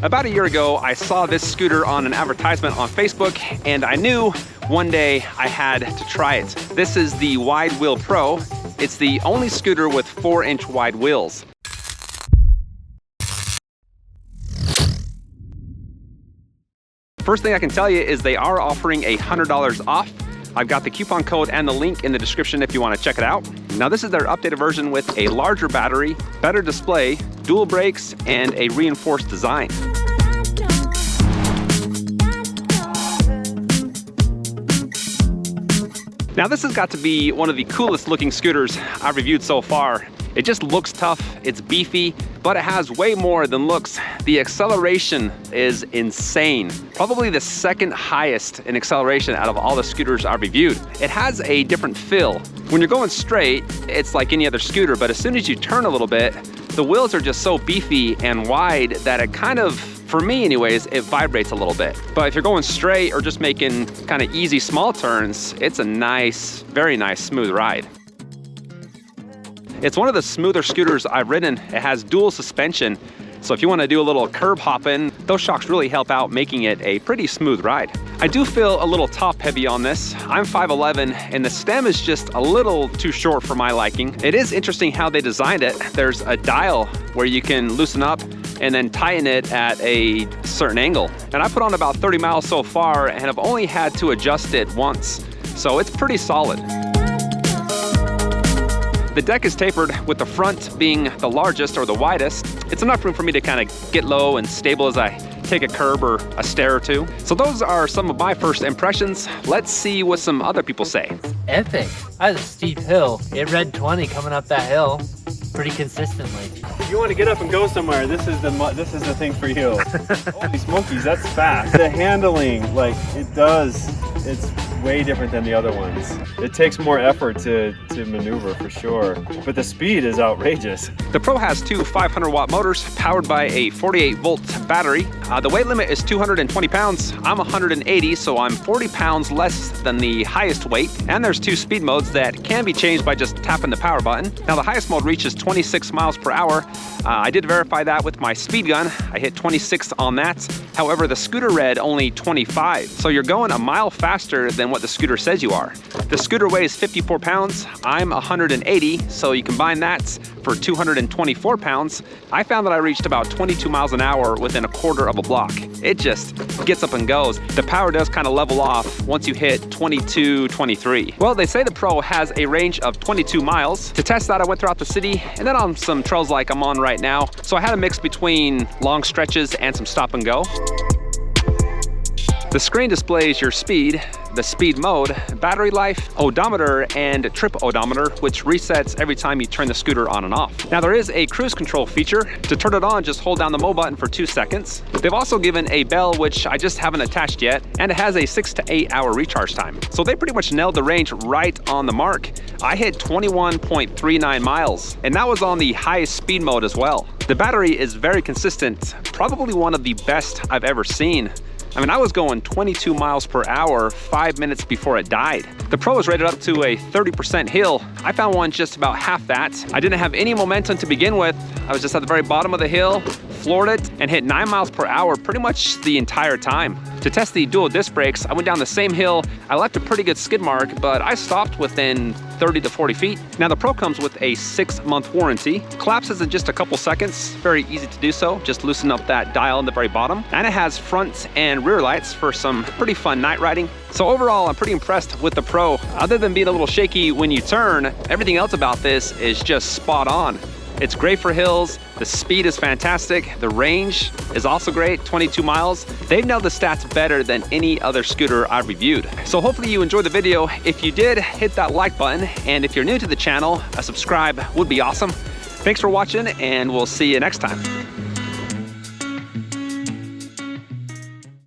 About a year ago, I saw this scooter on an advertisement on Facebook, and I knew one day I had to try it. This is the Wide Wheel Pro. It's the only scooter with 4-inch wide wheels. First thing I can tell you is they are offering $100 off. I've got the coupon code and the link in the description if you want to check it out. Now this is their updated version with a larger battery, better display, dual brakes, and a reinforced design. Now this has got to be one of the coolest looking scooters I've reviewed so far. It just looks tough, it's beefy, but it has way more than looks. The acceleration is insane. Probably the second highest in acceleration out of all the scooters I've reviewed. It has a different feel. When you're going straight, it's like any other scooter, but as soon as you turn a little bit, the wheels are just so beefy and wide that it kind of, for me anyways, it vibrates a little bit. But if you're going straight or just making kind of easy small turns, it's a nice, very nice smooth ride. It's one of the smoother scooters I've ridden. It has dual suspension, so if you want to do a little curb hopping, those shocks really help out, making it a pretty smooth ride. I do feel a little top heavy on this. I'm 5'11", and the stem is just a little too short for my liking. It is interesting how they designed it. There's a dial where you can loosen up and then tighten it at a certain angle. And I put on about 30 miles so far and have only had to adjust it once, so it's pretty solid. The deck is tapered, with the front being the largest or the widest. It's enough room for me to kind of get low and stable as I take a curb or a stair or two. So those are some of my first impressions. Let's see what some other people say. It's epic. That was a steep hill. It read 20 coming up that hill pretty consistently. If you want to get up and go somewhere, this is the thing for you. Holy smokies, that's fast. The handling, like it's way different than the other ones. It takes more effort to maneuver for sure, but the speed is outrageous. The Pro has two 500-watt motors powered by a 48-volt battery. The weight limit is 220 pounds. I'm 180, so I'm 40 pounds less than the highest weight. And there's two speed modes that can be changed by just tapping the power button. Now the highest mode reaches 26 miles per hour. I did verify that with my speed gun. I hit 26 on that. However, the scooter read only 25. So you're going a mile faster than what the scooter says you are. The scooter weighs 54 pounds. I'm 180, so you combine that for 224 pounds. I found that I reached about 22 miles an hour within a quarter of a block. It just gets up and goes. The power does kind of level off once you hit 22, 23. Well, they say the Pro has a range of 22 miles. To test that, I went throughout the city and then on some trails like I'm on right now. So I had a mix between long stretches and some stop and go. The screen displays your speed, the speed mode, battery life, odometer, and trip odometer, which resets every time you turn the scooter on and off. Now there is a cruise control feature. To turn it on, just hold down the mode button for 2 seconds. They've also given a bell, which I just haven't attached yet, and it has a 6 to 8 hour recharge time. So they pretty much nailed the range right on the mark. I hit 21.39 miles, and that was on the highest speed mode as well. The battery is very consistent, probably one of the best I've ever seen. I mean, I was going 22 miles per hour 5 minutes before it died. The Pro is rated up to a 30% hill. I found one just about half that. I didn't have any momentum to begin with. I was just at the very bottom of the hill, floored it, and hit 9 miles per hour pretty much the entire time. To test the dual disc brakes, I went down the same hill. I left a pretty good skid mark, but I stopped within 30 to 40 feet. Now the Pro comes with a 6-month warranty. Collapses in just a couple seconds. Very easy to do so. Just loosen up that dial in the very bottom. And it has front and rear lights for some pretty fun night riding. So overall, I'm pretty impressed with the Pro. Other than being a little shaky when you turn, everything else about this is just spot on. It's great for hills, the speed is fantastic, the range is also great, 22 miles. They've nailed the stats better than any other scooter I've reviewed. So hopefully you enjoyed the video. If you did, hit that like button, and if you're new to the channel, a subscribe would be awesome. Thanks for watching, and we'll see you next time.